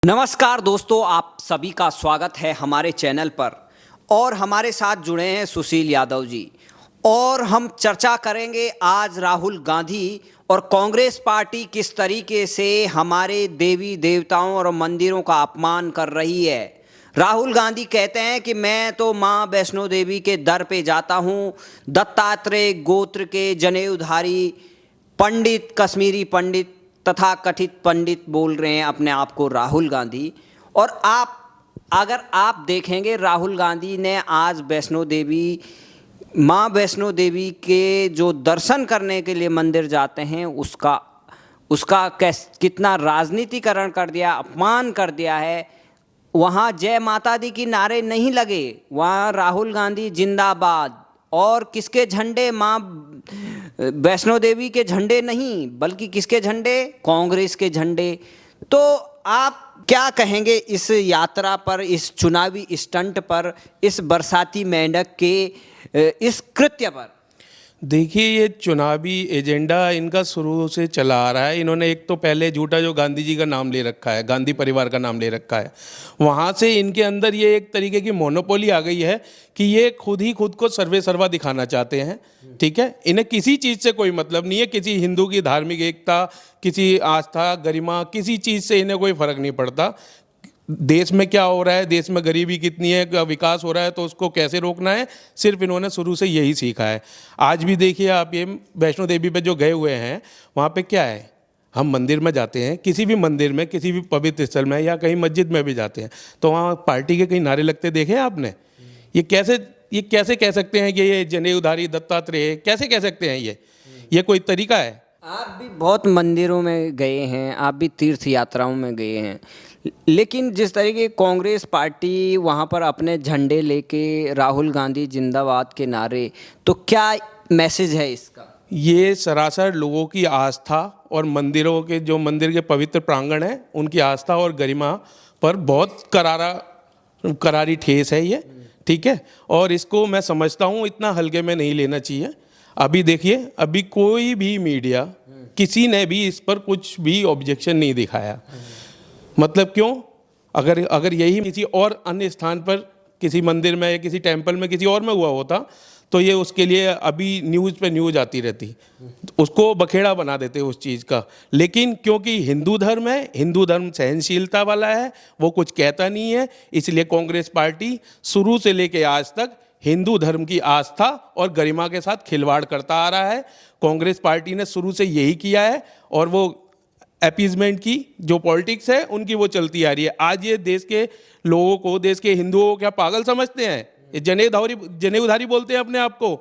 नमस्कार दोस्तों, आप सभी का स्वागत है हमारे चैनल पर। और हमारे साथ जुड़े हैं सुशील यादव जी। और हम चर्चा करेंगे आज राहुल गांधी और कांग्रेस पार्टी किस तरीके से हमारे देवी देवताओं और मंदिरों का अपमान कर रही है। राहुल गांधी कहते हैं कि मैं तो माँ वैष्णो देवी के दर पे जाता हूँ। दत्तात्रेय गोत्र के जनेऊधारी पंडित, कश्मीरी पंडित तथा कथित पंडित बोल रहे हैं अपने आप को राहुल गांधी। और अगर आप देखेंगे, राहुल गांधी ने आज माँ वैष्णो देवी के जो दर्शन करने के लिए मंदिर जाते हैं उसका कितना राजनीतिकरण कर दिया, अपमान कर दिया है। वहाँ जय माता दी की नारे नहीं लगे, वहाँ राहुल गांधी जिंदाबाद। और किसके झंडे? माँ वैष्णो देवी के झंडे नहीं, बल्कि किसके झंडे? कांग्रेस के झंडे। तो आप क्या कहेंगे इस यात्रा पर, इस चुनावी स्टंट पर, इस बरसाती मेंढक के इस कृत्य पर? देखिए, ये चुनावी एजेंडा इनका शुरू से चला आ रहा है। इन्होंने एक तो पहले झूठा जो गांधी जी का नाम ले रखा है, गांधी परिवार का नाम ले रखा है, वहाँ से इनके अंदर ये एक तरीके की मोनोपोली आ गई है कि ये खुद को सर्वे सर्वा दिखाना चाहते हैं। ठीक है, इन्हें किसी चीज़ से कोई मतलब नहीं है, किसी हिंदू की धार्मिक एकता, किसी आस्था, गरिमा, किसी चीज़ से इन्हें कोई फर्क नहीं पड़ता। देश में क्या हो रहा है, देश में गरीबी कितनी है, विकास हो रहा है तो उसको कैसे रोकना है, सिर्फ इन्होंने शुरू से यही सीखा है। आज भी देखिए आप, ये वैष्णो देवी पे जो गए हुए हैं, वहाँ पे क्या है, हम मंदिर में जाते हैं, किसी भी मंदिर में, किसी भी पवित्र स्थल में या कहीं मस्जिद में भी जाते हैं तो वहाँ पार्टी के कहीं नारे लगते देखे हैं आपने? ये कैसे कह सकते हैं कि ये जनेऊधारी दत्तात्रेय, कैसे कह सकते हैं? ये कोई तरीका है? आप भी बहुत मंदिरों में गए हैं, आप भी तीर्थ यात्राओं में गए हैं, लेकिन जिस तरीके कांग्रेस पार्टी वहाँ पर अपने झंडे लेके राहुल गांधी जिंदाबाद के नारे, तो क्या मैसेज है इसका? ये सरासर लोगों की आस्था और मंदिरों के, जो मंदिर के पवित्र प्रांगण हैं, उनकी आस्था और गरिमा पर बहुत करारी ठेस है ये। ठीक है, और इसको मैं समझता हूँ इतना हल्के में नहीं लेना चाहिए। अभी देखिए, अभी कोई भी मीडिया, किसी ने भी इस पर कुछ भी ऑब्जेक्शन नहीं दिखाया। मतलब क्यों? अगर यही किसी और अन्य स्थान पर, किसी मंदिर में या किसी टेंपल में, किसी और में हुआ होता तो ये उसके लिए अभी न्यूज़ पे न्यूज़ आती रहती, उसको बखेड़ा बना देते उस चीज़ का। लेकिन क्योंकि हिंदू धर्म है, हिंदू धर्म सहनशीलता वाला है, वो कुछ कहता नहीं है, इसलिए कांग्रेस पार्टी शुरू से लेके आज तक हिंदू धर्म की आस्था और गरिमा के साथ खिलवाड़ करता आ रहा है। कांग्रेस पार्टी ने शुरू से यही किया है और वो अपीजमेंट की जो पॉलिटिक्स है उनकी वो चलती आ रही है। आज ये देश के लोगों को, देश के हिंदुओं को क्या पागल समझते हैं? ये जनेऊधारी बोलते हैं अपने आप को।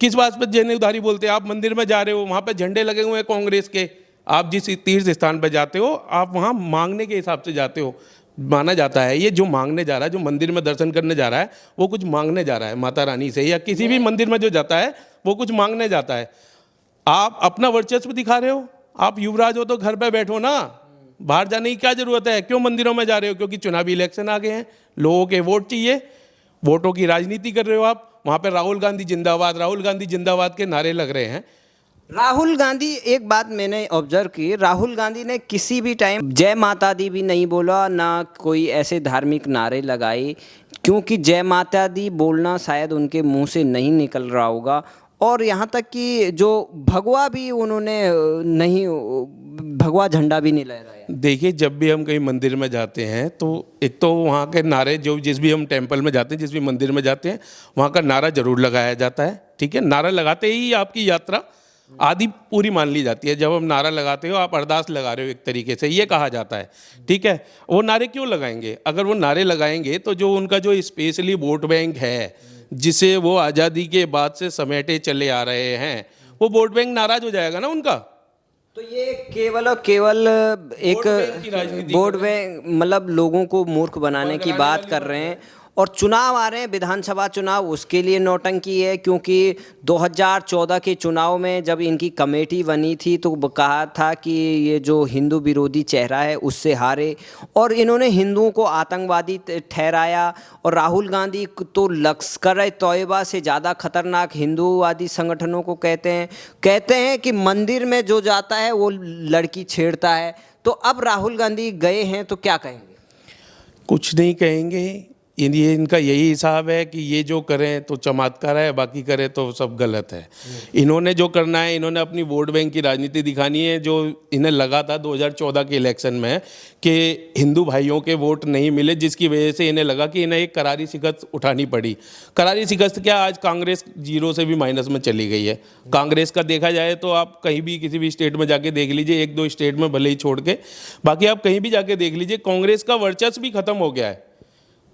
किस बात पर जनेऊधारी बोलते हैं? आप मंदिर में जा रहे हो, वहाँ पे झंडे लगे हुए हैं कांग्रेस के। आप जिस तीर्थ स्थान पर जाते हो, आप वहाँ मांगने के हिसाब से जाते हो, माना जाता है। ये जो मांगने जा रहा है, जो मंदिर में दर्शन करने जा रहा है, वो कुछ मांगने जा रहा है माता रानी से, या किसी भी मंदिर में जो जाता है वो कुछ मांगने जाता है। आप अपना वर्चस्व दिखा रहे हो, आप युवराज हो तो घर पे बैठो ना, बाहर जाने की क्या जरूरत है? क्यों मंदिरों में जा रहे हो? क्योंकि चुनावी इलेक्शन आ गए हैं, लोगों के वोट चाहिए, वोटों की राजनीति कर रहे हो आप। वहाँ पे राहुल गांधी जिंदाबाद के नारे लग रहे हैं। राहुल गांधी, एक बात मैंने ऑब्जर्व की, राहुल गांधी ने किसी भी टाइम जय माता दी भी नहीं बोला, ना कोई ऐसे धार्मिक नारे लगाए, क्योंकि जय माता दी बोलना शायद उनके मुंह से नहीं निकल रहा होगा। और यहाँ तक कि जो भगवा भी उन्होंने नहीं, भगवा झंडा भी नहीं लहराया। देखिए, जब भी हम कहीं मंदिर में जाते हैं तो एक तो वहाँ के नारे, जो जिस भी हम टेंपल में जाते हैं, जिस भी मंदिर में जाते हैं, वहाँ का नारा जरूर लगाया जाता है। ठीक है, नारा लगाते ही आपकी यात्रा आधी पूरी मान ली जाती है। जब हम नारा लगाते हो, आप अरदास लगा रहे हो एक तरीके से, ये कहा जाता है। ठीक है, वो नारे क्यों लगाएंगे? अगर वो नारे लगाएंगे तो जो उनका जो स्पेशली वोट बैंक है, जिसे वो आज़ादी के बाद से समेटे चले आ रहे हैं, वो वोट बैंक नाराज हो जाएगा ना उनका। तो ये केवल और केवल एक वोट बैंक, मतलब लोगों को मूर्ख बनाने की बात कर रहे हैं। और चुनाव आ रहे हैं, विधानसभा चुनाव, उसके लिए नौटंकी है। क्योंकि 2014 के चुनाव में जब इनकी कमेटी बनी थी तो कहा था कि ये जो हिंदू विरोधी चेहरा है उससे हारे, और इन्होंने हिंदुओं को आतंकवादी ठहराया। और राहुल गांधी तो लश्कर-ए-तौयबा से ज़्यादा खतरनाक हिंदूवादी संगठनों को कहते हैं कि मंदिर में जो जाता है वो लड़की छेड़ता है। तो अब राहुल गांधी गए हैं तो क्या कहेंगे? कुछ नहीं कहेंगे। ये इनका यही हिसाब है कि ये जो करें तो चमत्कार है, बाकी करें तो सब गलत है। इन्होंने जो करना है, इन्होंने अपनी वोट बैंक की राजनीति दिखानी है। जो इन्हें लगा था 2014 के इलेक्शन में कि हिंदू भाइयों के वोट नहीं मिले, जिसकी वजह से इन्हें लगा कि इन्हें एक करारी शिकस्त उठानी पड़ी। करारी शिकस्त क्या, आज कांग्रेस जीरो से भी माइनस में चली गई है। कांग्रेस का देखा जाए तो आप कहीं भी किसी भी स्टेट में जाके देख लीजिए, एक दो स्टेट में भले ही छोड़ के, बाकी आप कहीं भी जाके देख लीजिए, कांग्रेस का वर्चस्व भी खत्म हो गया है।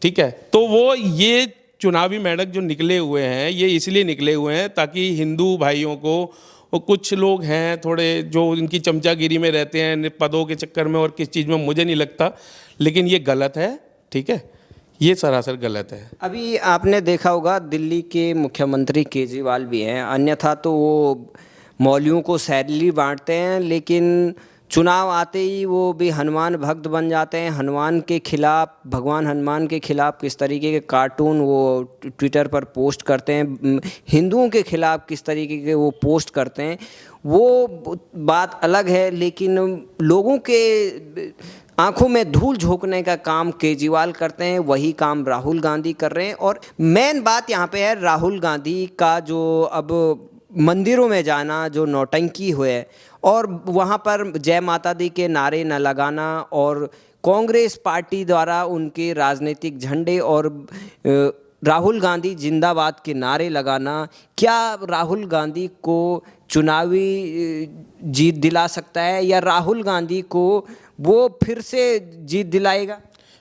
ठीक है, तो वो ये चुनावी मेंढक जो निकले हुए हैं, ये इसलिए निकले हुए हैं ताकि हिंदू भाइयों को, और कुछ लोग हैं थोड़े जो इनकी चमचागिरी में रहते हैं पदों के चक्कर में और किस चीज़ में मुझे नहीं लगता, लेकिन ये गलत है। ठीक है, ये सरासर गलत है। अभी आपने देखा होगा दिल्ली के मुख्यमंत्री केजरीवाल भी हैं, अन्यथा तो वो मौलवियों को सैलरी बांटते हैं, लेकिन चुनाव आते ही वो भी हनुमान भक्त बन जाते हैं। हनुमान के खिलाफ, भगवान हनुमान के खिलाफ किस तरीके के कार्टून वो ट्विटर पर पोस्ट करते हैं, हिंदुओं के खिलाफ किस तरीके के वो पोस्ट करते हैं, वो बात अलग है। लेकिन लोगों के आंखों में धूल झोंकने का काम केजरीवाल करते हैं, वही काम राहुल गांधी कर रहे हैं। और मेन बात यहाँ पे है राहुल गांधी का जो अब मंदिरों में जाना, जो नौटंकी हुए और वहाँ पर जय माता दी के नारे न लगाना और कांग्रेस पार्टी द्वारा उनके राजनीतिक झंडे और राहुल गांधी जिंदाबाद के नारे लगाना, क्या राहुल गांधी को चुनावी जीत दिला सकता है या राहुल गांधी को वो फिर से जीत दिलाएगा?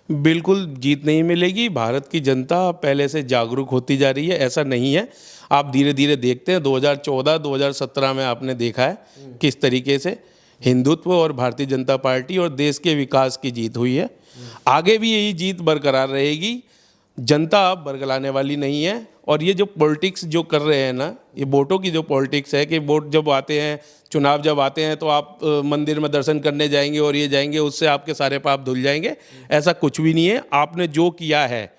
बिल्कुल जीत नहीं मिलेगी। भारत की जनता पहले से जागरूक होती जा रही है, ऐसा नहीं है। आप धीरे धीरे देखते हैं 2014-2017 में आपने देखा है किस तरीके से हिंदुत्व और भारतीय जनता पार्टी और देश के विकास की जीत हुई है। आगे भी यही जीत बरकरार रहेगी। जनता अब बरगलाने वाली नहीं है। और ये जो पॉलिटिक्स जो कर रहे हैं ना, ये वोटों की जो पॉलिटिक्स है कि वोट जब आते हैं, चुनाव जब आते हैं तो आप मंदिर में दर्शन करने जाएंगे और ये जाएंगे, उससे आपके सारे पाप धुल जाएंगे, ऐसा कुछ भी नहीं है। आपने जो किया है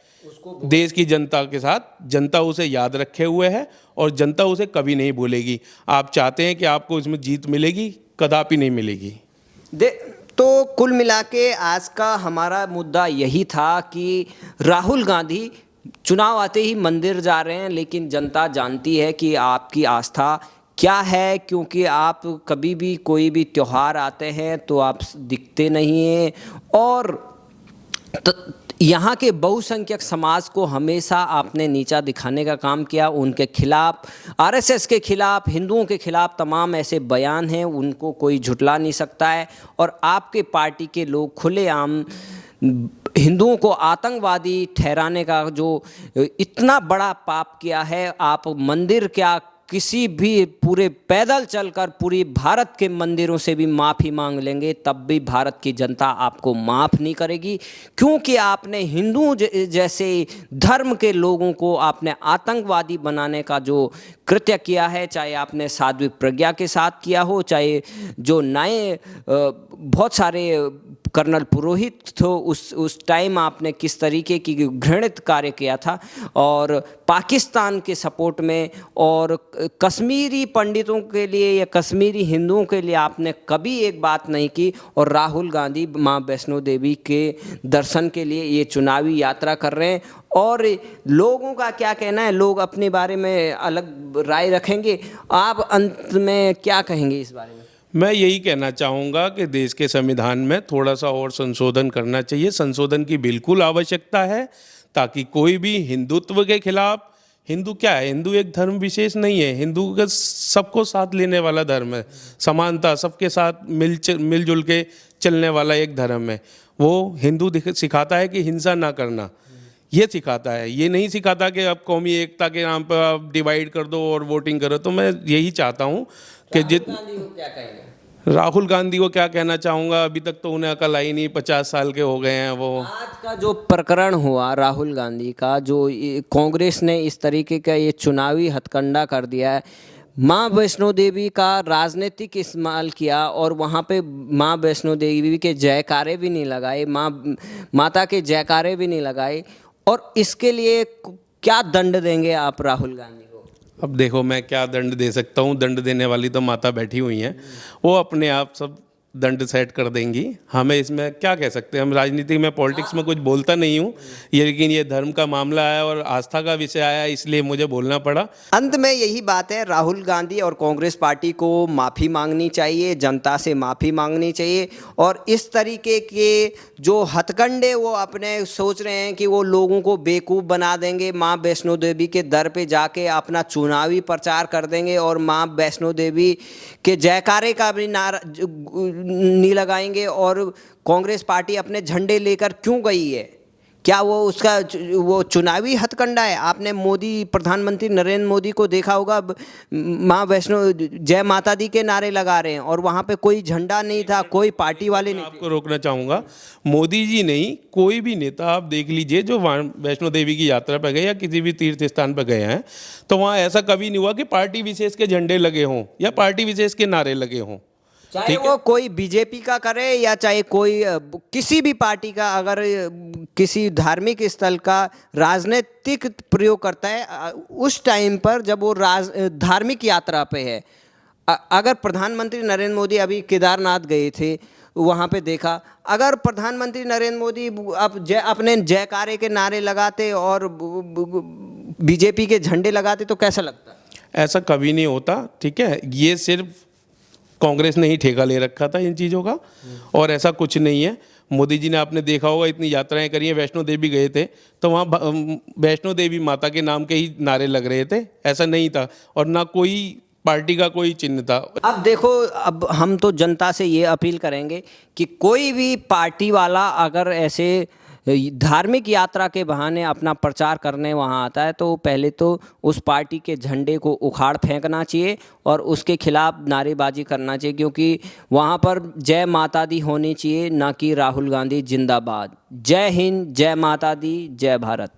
देश की जनता के साथ, जनता उसे याद रखे हुए है और जनता उसे कभी नहीं भूलेगी। आप चाहते हैं कि आपको इसमें जीत मिलेगी, कदापि नहीं मिलेगी। तो कुल मिला के आज का हमारा मुद्दा यही था कि राहुल गांधी चुनाव आते ही मंदिर जा रहे हैं, लेकिन जनता जानती है कि आपकी आस्था क्या है, क्योंकि आप कभी भी कोई भी त्यौहार आते हैं तो आप दिखते नहीं हैं। और यहाँ के बहुसंख्यक समाज को हमेशा आपने नीचा दिखाने का काम किया। उनके खिलाफ, आरएसएस के खिलाफ, हिंदुओं के खिलाफ तमाम ऐसे बयान हैं, उनको कोई झुटला नहीं सकता है। और आपके पार्टी के लोग खुलेआम हिंदुओं को आतंकवादी ठहराने का जो इतना बड़ा पाप किया है, आप मंदिर क्या किसी भी पूरे पैदल चलकर पूरी भारत के मंदिरों से भी माफ़ी मांग लेंगे, तब भी भारत की जनता आपको माफ़ नहीं करेगी, क्योंकि आपने हिंदू जैसे धर्म के लोगों को आपने आतंकवादी बनाने का जो कृत्य किया है, चाहे आपने साध्वी प्रज्ञा के साथ किया हो, चाहे जो नए बहुत सारे कर्नल पुरोहित थे उस टाइम आपने किस तरीके की घृणित कार्य किया था, और पाकिस्तान के सपोर्ट में और कश्मीरी पंडितों के लिए या कश्मीरी हिंदुओं के लिए आपने कभी एक बात नहीं की। और राहुल गांधी माँ वैष्णो देवी के दर्शन के लिए ये चुनावी यात्रा कर रहे हैं। और लोगों का क्या कहना है, लोग अपने बारे में अलग राय रखेंगे। आप अंत में क्या कहेंगे इस बारे में? मैं यही कहना चाहूँगा कि देश के संविधान में थोड़ा सा और संशोधन करना चाहिए। संशोधन की बिल्कुल आवश्यकता है, ताकि कोई भी हिंदुत्व के खिलाफ, हिंदू क्या है, हिंदू एक धर्म विशेष नहीं है, हिंदू का सबको साथ लेने वाला धर्म है, समानता, सबके साथ मिलजुल के चलने वाला एक धर्म है। वो हिंदू सिखाता है कि हिंसा ना करना, ये सिखाता है। ये नहीं सिखाता कि आप कौमी एकता के नाम पर आप डिवाइड कर दो और वोटिंग करो। तो मैं यही चाहता हूँ कि राहुल गांधी को क्या कहना चाहूँगा, अभी तक तो उन्हें अकल आई नहीं, 50 साल के हो गए हैं वो। आज का जो प्रकरण हुआ राहुल गांधी का, जो कांग्रेस ने इस तरीके का ये चुनावी हथकंडा कर दिया है, माँ वैष्णो देवी का राजनीतिक इस्तेमाल किया और वहाँ पे माँ वैष्णो देवी के जयकारे भी नहीं लगाए, माता के जयकारे भी नहीं लगाए। और इसके लिए क्या दंड देंगे आप राहुल गांधी को? अब देखो, मैं क्या दंड दे सकता हूँ, दंड देने वाली तो माता बैठी हुई हैं, वो अपने आप सब दंड सेट कर देंगी। हमें इसमें क्या कह सकते हैं, हम राजनीति में पॉलिटिक्स में कुछ बोलता नहीं हूँ ये, लेकिन ये धर्म का मामला आया और आस्था का विषय आया, इसलिए मुझे बोलना पड़ा। अंत में यही बात है, राहुल गांधी और कांग्रेस पार्टी को माफ़ी मांगनी चाहिए, जनता से माफ़ी मांगनी चाहिए। और इस तरीके के जो हथकंडे वो अपने सोच रहे हैं कि वो लोगों को बेवकूफ़ बना देंगे, माँ वैष्णो देवी के दर पे जाके अपना चुनावी प्रचार कर देंगे और माँ वैष्णो देवी के जयकारे का भी नारा नहीं लगाएंगे। और कांग्रेस पार्टी अपने झंडे लेकर क्यों गई है? क्या वो उसका वो चुनावी हथकंडा है? आपने मोदी, प्रधानमंत्री नरेंद्र मोदी को देखा होगा, माँ वैष्णो जय माता दी के नारे लगा रहे हैं और वहाँ पे कोई झंडा नहीं था, कोई पार्टी वाले नहीं थे। आपको रोकना चाहूँगा, मोदी जी नहीं, कोई भी नेता आप देख लीजिए जो वैष्णो देवी की यात्रा पर गए या किसी भी तीर्थ स्थान पर गए हैं, तो वहाँ ऐसा कभी नहीं हुआ कि पार्टी विशेष के झंडे लगे हों या पार्टी विशेष के नारे लगे हों। चाहे वो कोई बीजेपी का करे या चाहे कोई किसी भी पार्टी का, अगर किसी धार्मिक स्थल का राजनीतिक प्रयोग करता है उस टाइम पर जब वो धार्मिक यात्रा पे है। अगर प्रधानमंत्री नरेंद्र मोदी अभी केदारनाथ गए थे, वहाँ पे देखा, अगर प्रधानमंत्री नरेंद्र मोदी अपने जयकारे के नारे लगाते और बीजेपी के झंडे लगाते तो कैसा लगता? ऐसा कभी नहीं होता, ठीक है। ये सिर्फ कांग्रेस ने ही ठेका ले रखा था इन चीज़ों का, और ऐसा कुछ नहीं है। मोदी जी ने, आपने देखा होगा, इतनी यात्राएं करी हैं, वैष्णो देवी गए थे तो वहाँ वैष्णो देवी माता के नाम के ही नारे लग रहे थे, ऐसा नहीं था, और ना कोई पार्टी का कोई चिन्ह था। अब देखो, अब हम तो जनता से ये अपील करेंगे कि कोई भी पार्टी वाला अगर ऐसे धार्मिक यात्रा के बहाने अपना प्रचार करने वहाँ आता है तो पहले तो उस पार्टी के झंडे को उखाड़ फेंकना चाहिए और उसके खिलाफ नारेबाजी करना चाहिए, क्योंकि वहाँ पर जय माता दी होनी चाहिए, ना कि राहुल गांधी जिंदाबाद। जय हिंद, जय माता दी, जय भारत।